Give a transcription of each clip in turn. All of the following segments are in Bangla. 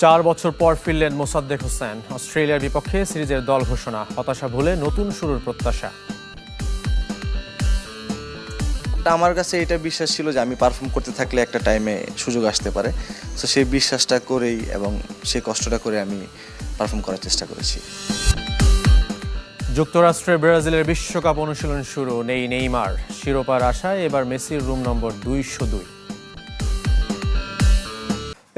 4 বছর পর ফিরলেন মোসাদ্দেক হোসেন। অস্ট্রেলিয়ার বিপক্ষে সিরিজের দল ঘোষণা, হতাশা ভুলে নতুন শুরুর প্রত্যাশা। আমার কাছে এটা বিশ্বাস ছিল যে আমি পারফর্ম করতে থাকলে একটা টাইমে সুযোগ আসতে পারে। তো সেই বিশ্বাসটা করেই এবং সেই কষ্টটা করে আমি পারফর্ম করার চেষ্টা করেছি। যুক্তরাষ্ট্রে ব্রাজিলের বিশ্বকাপ অনুশীলন শুরু, নেই নেইমার। শিরোপার আশায় এবার মেসির রুম নম্বর 202।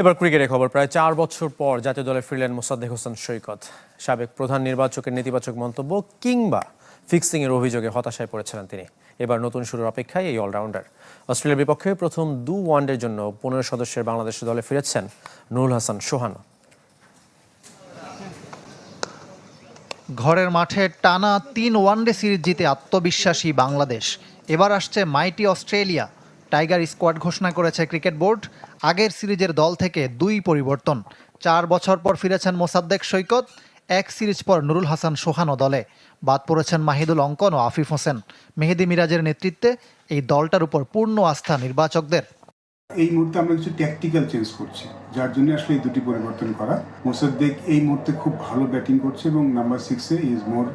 এবার ক্রিকেটের খবর। প্রায় 4 বছর পর জাতীয় দলে ফিরলেন মোসাদ্দেক হোসেন সৈকত। সাবেক প্রধান নির্বাচকের নেতিবাচক মন্তব্য কিংবা ফিক্সিংয়ের অভিযোগে হতাশায় পড়েছিলেন তিনি। এবার নতুন শুরুর অপেক্ষায় এই অলরাউন্ডার। অস্ট্রেলিয়ার বিপক্ষে প্রথম 2 ওয়ানডের জন্য 15 সদস্যের বাংলাদেশ দলে ফিরেছেন নুরুল হাসান সোহান। ঘরের মাঠে টানা 3 ওয়ানডে সিরিজ জিতে আত্মবিশ্বাসী বাংলাদেশ। এবার আসছে মাইটি অস্ট্রেলিয়া। টাইগার স্কোয়াড ঘোষণা করেছে ক্রিকেট বোর্ড। আগের সিরিজের দল থেকে 2 পরিবর্তন। 4 বছর পর ফিরেছেন মোসাদ্দেক সৈকত। 1 সিরিজ পর নুরুল হাসান সোহানও দলে। বাদ পড়েছেন মাহিদুল অঙ্কন ও আফিফ হোসেন। মেহেদী মিরাজের নেতৃত্বে এই দলটার উপর পূর্ণ আস্থা নির্বাচকদের। এই মুহূর্তে আমরা কিছু ট্যাকটিক্যাল চেঞ্জ করছি, যার জন্য আসলে এই 2টি পরিবর্তন করা। মোসাদ্দেক এই মুহূর্তে খুব ভালো ব্যাটিং করছে এবং নাম্বার 6-এ ইজ মোর,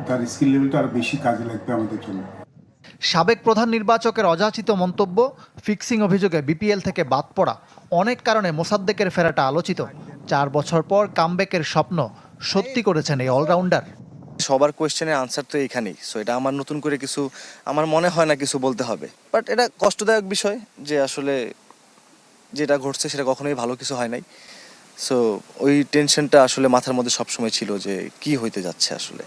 তার স্কিল লেভেলটা আরও বেশি কাজে লাগবে আমাদের জন্য। সাবেক প্রধান নির্বাচকের অযাচিত মন্তব্য, ফিক্সিং অভিযোগে বিপিএল থেকে বাদ পড়া, অনেক কারণে মোসাদ্দেকের ফেরাটা আলোচিত। 4 বছর পর কামব্যাকের স্বপ্ন সত্যি করেছেন এই অলরাউন্ডার। সবার কোয়েশ্চেনের আনসার তো এইখানেই। সো এটা আমার নতুন করে কিছু আমার মনে হয় না কিছু বলতে হবে। বাট এটা কষ্টদায়ক বিষয় যে আসলে যেটা ঘটছে সেটা কখনোই ভালো কিছু হয় নাই। সো ওই টেনশনটা আসলে মাথার মধ্যে সবসময় ছিল যে কি হইতে যাচ্ছে আসলে।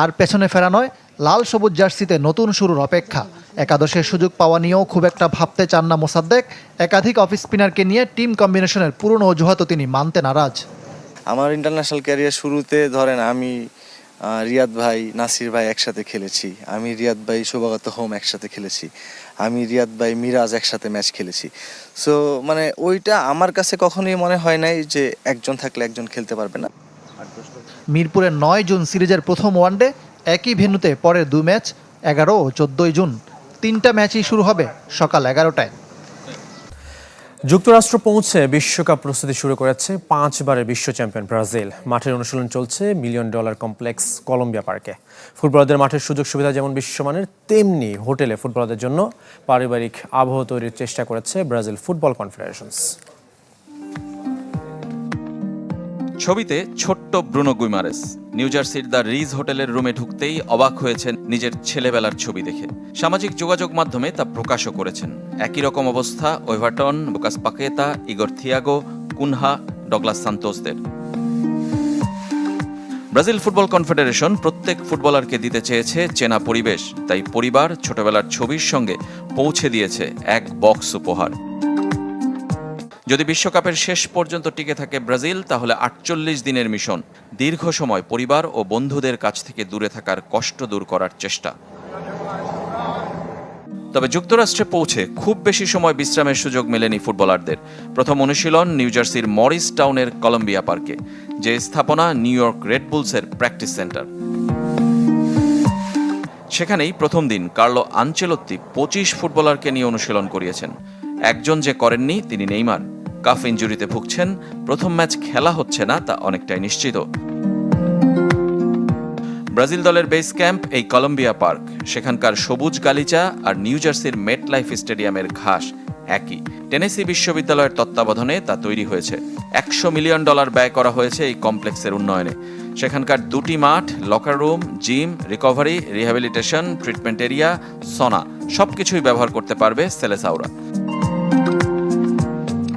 আর পেছনে ফেরা নয়, লাল সবুজ জার্সিতে নতুন শুরুর অপেক্ষা। একাদশের সুযোগ পাওয়া নিয়েও খুব একটা ভাবতে চান না মোসাদ্দেক। একাধিক অফ স্পিনারকে নিয়ে টিম কম্বিনেশনের পুরনো অজুহাতও তিনি মানতে নারাজ। আমার ইন্টারন্যাশনাল ক্যারিয়ার শুরুতে ধরেন আমি রিয়াদ ভাই, নাসির ভাই একসাথে খেলেছি। আমি রিয়াদ ভাই, শোভাগত হোম একসাথে খেলেছি। আমি রিয়াদ ভাই, মিরাজ একসাথে ম্যাচ খেলেছি। সো মানে ওইটা আমার কাছে কখনোই মনে হয় নাই যে একজন থাকলে একজন খেলতে পারবে না। মিরপুরের 9 জুন সিরিজের প্রথম ওয়ানডে, একই ভেন্যুতে পরের 2 ম্যাচ 11 ও 14 জুন। 3টা ম্যাচই শুরু হবে সকাল 11টায়। যুক্তরাষ্ট্র পৌঁছে বিশ্বকাপ প্রস্তুতি শুরু করেছে 5 বারের বিশ্ব চ্যাম্পিয়ন ব্রাজিল। মাঠের অনুশীলন চলছে $1 মিলিয়ন কমপ্লেক্স কলম্বিয়া পার্কে। ফুটবলারদের মাঠের সুযোগ সুবিধা যেমন বিশ্বমানের, তেমনি হোটেলে ফুটবলারদের জন্য পারিবারিক আবহ তৈরির চেষ্টা করেছে ব্রাজিল ফুটবল কনফেডারেশন। ছবিতে ছোট্ট ব্রুনো গুইমারেস নিউ জার্সির দ্য রিজ হোটেলের রুমে ঢুকতেই অবাক হয়েছেন নিজের ছেলেবেলার ছবি দেখে। সামাজিক যোগাযোগ মাধ্যমে তা প্রকাশও করেছেন। একই রকম অবস্থা Weverton, Lucas Paqueta, Igor Thiago, Cunha, Douglas সান্তোসদের। ব্রাজিল ফুটবল কনফেডারেশন প্রত্যেক ফুটবলারকে দিতে চেয়েছে চেনা পরিবেশ, তাই পরিবার ছোটবেলার ছবির সঙ্গে পৌঁছে দিয়েছে এক বক্স উপহার। যদি বিশ্বকাপের শেষ পর্যন্ত টিকে থাকে ব্রাজিল, তাহলে 48 দিনের মিশন, দীর্ঘ সময় পরিবার ও বন্ধুদের কাছ থেকে দূরে থাকার কষ্ট দূর করার চেষ্টা। তবে যুক্তরাষ্ট্রে পৌঁছে খুব বেশি সময় বিশ্রামের সুযোগ মেলেনি ফুটবলারদের। প্রথম অনুশীলন নিউ জার্সির মরিস টাউনের কলম্বিয়া পার্কে, যে স্থাপনা নিউ ইয়র্ক রেড বুলসের প্র্যাকটিস সেন্টার। সেখানেই প্রথম দিন কার্লো আনচেলত্তি 25 ফুটবলারকে নিয়ে অনুশীলন করিয়েছেন। একজন যে করেননি তিনি নেইমার। কাফ ইনজুরিতে ভুগছেন, প্রথম ম্যাচ খেলা হচ্ছে না তা অনেকটাই নিশ্চিত। ব্রাজিল দলের বেস ক্যাম্প এই কলম্বিয়া পার্ক। সেখানকার সবুজ গালিচা আর নিউ জার্সির মেট লাইফ স্টেডিয়ামের ঘাস একই। টেনেসি বিশ্ববিদ্যালয়ের তত্ত্বাবধানে তা তৈরি হয়েছে। $100 মিলিয়ন ব্যয় করা হয়েছে এই কমপ্লেক্সের উন্নয়নে। সেখানকার 2টি মাঠ, locker room, gym, recovery, rehabilitation, treatment area, সনা সবকিছুই ব্যবহার করতে পারবে সেলেসাওরা।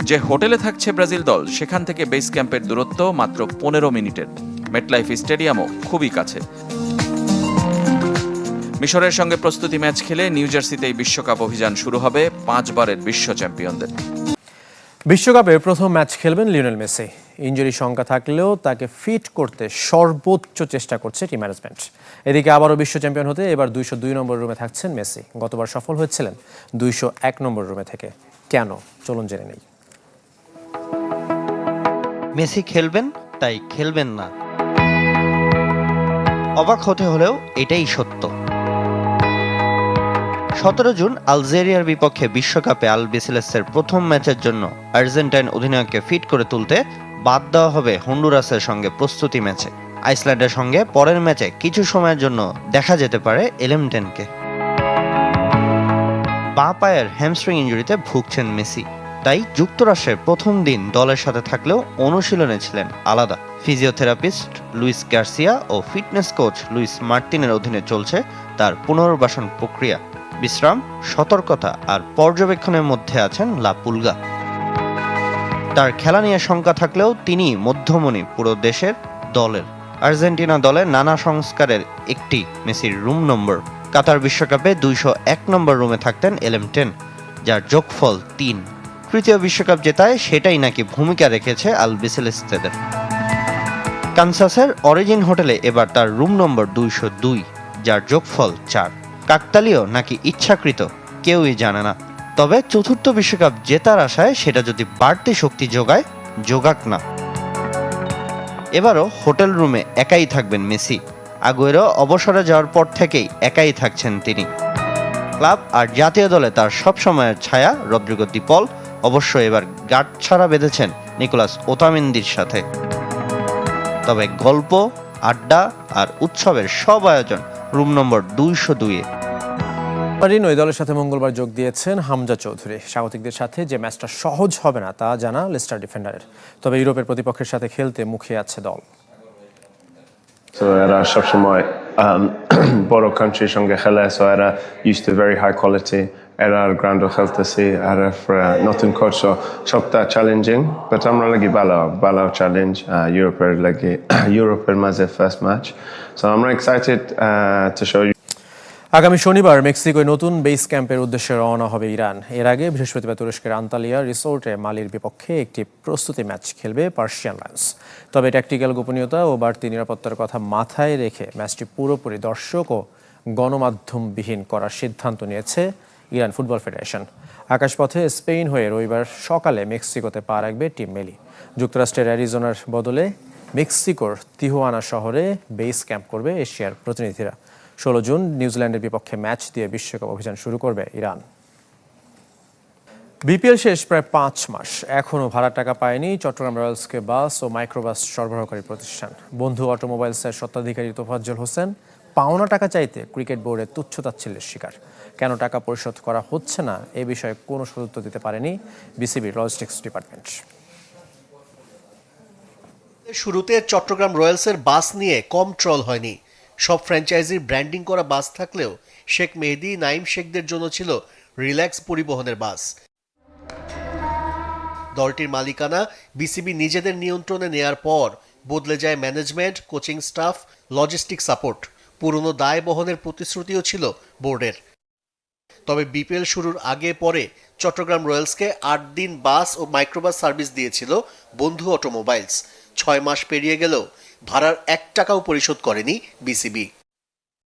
যে হোটেলে থাকছে ব্রাজিল দল, সেখান থেকে বেস ক্যাম্পের দূরত্ব মাত্র 15 মিনিটের। মেটলাইফ স্টেডিয়ামও খুবই কাছে। মিশরের সঙ্গে প্রস্তুতি ম্যাচ খেলে নিউ জার্সিতেই বিশ্বকাপ অভিযান শুরু হবে 5 বারের বিশ্ব চ্যাম্পিয়নদের। বিশ্বকাপে প্রথম ম্যাচ খেলবেন লিওনেল মেসি। ইনজুরি শঙ্কা থাকলেও তাকে ফিট করতে সর্বোচ্চ চেষ্টা করছে টিম ম্যানেজমেন্ট। এদিকে আবারও বিশ্ব চ্যাম্পিয়ন হতে এবার 202 নম্বর রুমে থাকছেন মেসি। গতবার সফল হয়েছিলেন 201 নম্বর রুমে থেকে। কেন, চলুন জেনে নেই। মেসি খেলবেন, তাই খেলবেন না, অবাক হতে হলেও এটাই সত্য। 17 জুন আলজেরিয়ার বিপক্ষে বিশ্বকাপে আলবিসেলেসের প্রথম ম্যাচের জন্য আর্জেন্টাইন অধিনায়ককে ফিট করে তুলতে বাদ দেওয়া হবে হন্ডুরাসের সঙ্গে প্রস্তুতি ম্যাচে। আইসল্যান্ডের সঙ্গে পরের ম্যাচে কিছু সময়ের জন্য দেখা যেতে পারে এলেমটেনকে। বাঁ পায়ের হ্যামস্ট্রিং ইনজুরিতে ভুগছেন মেসি, তাই যুক্তরাষ্ট্রের প্রথম দিন দলের সাথে থাকলেও অনুশীলনে ছিলেন আলাদা। ফিজিওথেরাপিস্ট লুইস গার্সিয়া ও ফিটনেস কোচ লুইস মার্টিনের অধীনে চলছে তার পুনর্বাসন প্রক্রিয়া। বিশ্রাম, সতর্কতা আর পর্যবেক্ষণের মধ্যে আছেন লা পুলগা। তার খেলা নিয়ে শঙ্কা থাকলেও তিনি মধ্যমণি পুরো দেশের দলের। আর্জেন্টিনা দলের নানা সংস্কারের একটি মেসির রুম নম্বর। কাতার বিশ্বকাপে 201 নম্বর রুমে থাকতেন এলেমটেন, যার যোগফল 3। তৃতীয় বিশ্বকাপ জেতায় সেটাই নাকি ভূমিকা রেখেছে আলবিসেলেস্তেদের। কানসাসের অরিজিন হোটেলে এবার তার রুম নম্বর 202, যার যোগফল 4। কাকতালীয় নাকি ইচ্ছাকৃত কেউই জানে না, তবে চতুর্থ বিশ্বকাপ জেতার আশায় সেটা যদি বাড়তি শক্তি যোগাক না। এবারও হোটেল রুমে একাই থাকবেন মেসি। আগুয়েরো অবসরে যাওয়ার পর থেকেই একাই থাকছেন তিনি। ক্লাব আর জাতীয় দলে তার সবসময়ের ছায়া রদ্রিগো দি পল অবশ্য এবার গাঁটছড়া বেঁধেছেন নিকোলাস ওতামেন্দির সাথে। তবে গল্প, আড্ডা আর উৎসবের সব আয়োজন রুম নম্বর 202-এ। মারিনো এই দলের সাথে মঙ্গলবার যোগ দিয়েছেন হামজা চৌধুরী। স্বাগতিকদের সাথে যে ম্যাচটা সহজ হবে না তা জানা লেস্টার ডিফেন্ডারের, তবে ইউরোপের প্রতিপক্ষের সাথে খেলতে মুখিয়ে আছে দল। So এরা সবসময় বড় কান্ট্রির সঙ্গে খেলে, সো এরা used to very high quality, এরা গ্রাউন্ডে খেলতেছি, আর নতুন কোচ, সবটা চ্যালেঞ্জিং, বাট আমরা লাগি ভালো চ্যালেঞ্জ ইউরোপের মাঝে ফার্স্ট ম্যাচ, সো আমরা এক্সাইটেড to show you. আগামী শনিবার মেক্সিকোয় নতুন বেস ক্যাম্পের উদ্দেশ্যে রওনা হবে ইরান। এর আগে বৃহস্পতিবার তুরস্কের আন্তালিয়া রিসোর্টে মালির বিপক্ষে একটি প্রস্তুতি ম্যাচ খেলবে পার্সিয়ান লায়ন্স। তবে ট্যাকটিক্যাল গোপনীয়তা ও বাড়তি নিরাপত্তার কথা মাথায় রেখে ম্যাচটি পুরোপুরি দর্শক ও গণমাধ্যমবিহীন করার সিদ্ধান্ত নিয়েছে ইরান ফুটবল ফেডারেশন। আকাশপথে স্পেন হয়ে রবিবার সকালে মেক্সিকোতে পা রাখবে টিম মেলি। যুক্তরাষ্ট্রের অ্যারিজোনার বদলে মেক্সিকোর তিহুয়ানা শহরে বেস ক্যাম্প করবে এশিয়ার প্রতিনিধিরা। 16 জুন নিউজিল্যান্ডের বিপক্ষে ম্যাচ দিয়ে বিশ্বকাপ অভিযান শুরু করবে ইরান। বিপিএল শেষ প্রায় 5 মাস, এখনও ভাড়ার টাকা পায়নি চট্টগ্রাম রয়্যালসকে বাস ও মাইক্রোবাস সরবরাহকারী প্রতিষ্ঠান। বন্ধু অটোমোবাইলসের স্বত্বাধিকারী তোফাজ্জল হোসেন পাওনা টাকা চাইতে ক্রিকেট বোর্ডের তুচ্ছতাচ্ছিল্যের শিকার। কেন টাকা পরিশোধ করা হচ্ছে না এ বিষয়ে কোনো সদুত্তর দিতে পারেনি বিসিবির লজিস্টিক্স ডিপার্টমেন্ট। শুরুতে চট্টগ্রাম রয়্যালসের বাস নিয়ে কম ট্রল হয়নি। সব ফ্র্যাঞ্চাইজির ব্র্যান্ডিং করা বাস থাকলেও শেখ মেহেদী, নাইম শেখদের জন্য ছিল রিল্যাক্স পরিবহনের বাস। দলটির মালিকানা বিসিবি নিজেদের নিয়ন্ত্রণে নেয়ার পর বদলে যায় management, coaching staff, logistic support. পুরনো দায় বহনের প্রতিশ্রুতিও ছিল বোর্ডের। তবে বিপিএল শুরুর আগে পরে চট্টগ্রাম রয়্যালসকে 8 দিন বাস ও মাইক্রোবাস সার্ভিস দিয়েছিল বন্ধু অটোমোবাইলস। 6 মাস পেরিয়ে গেলেও ভাড়ার 1 টাকাও পরিশোধ করেনি বিসিবি।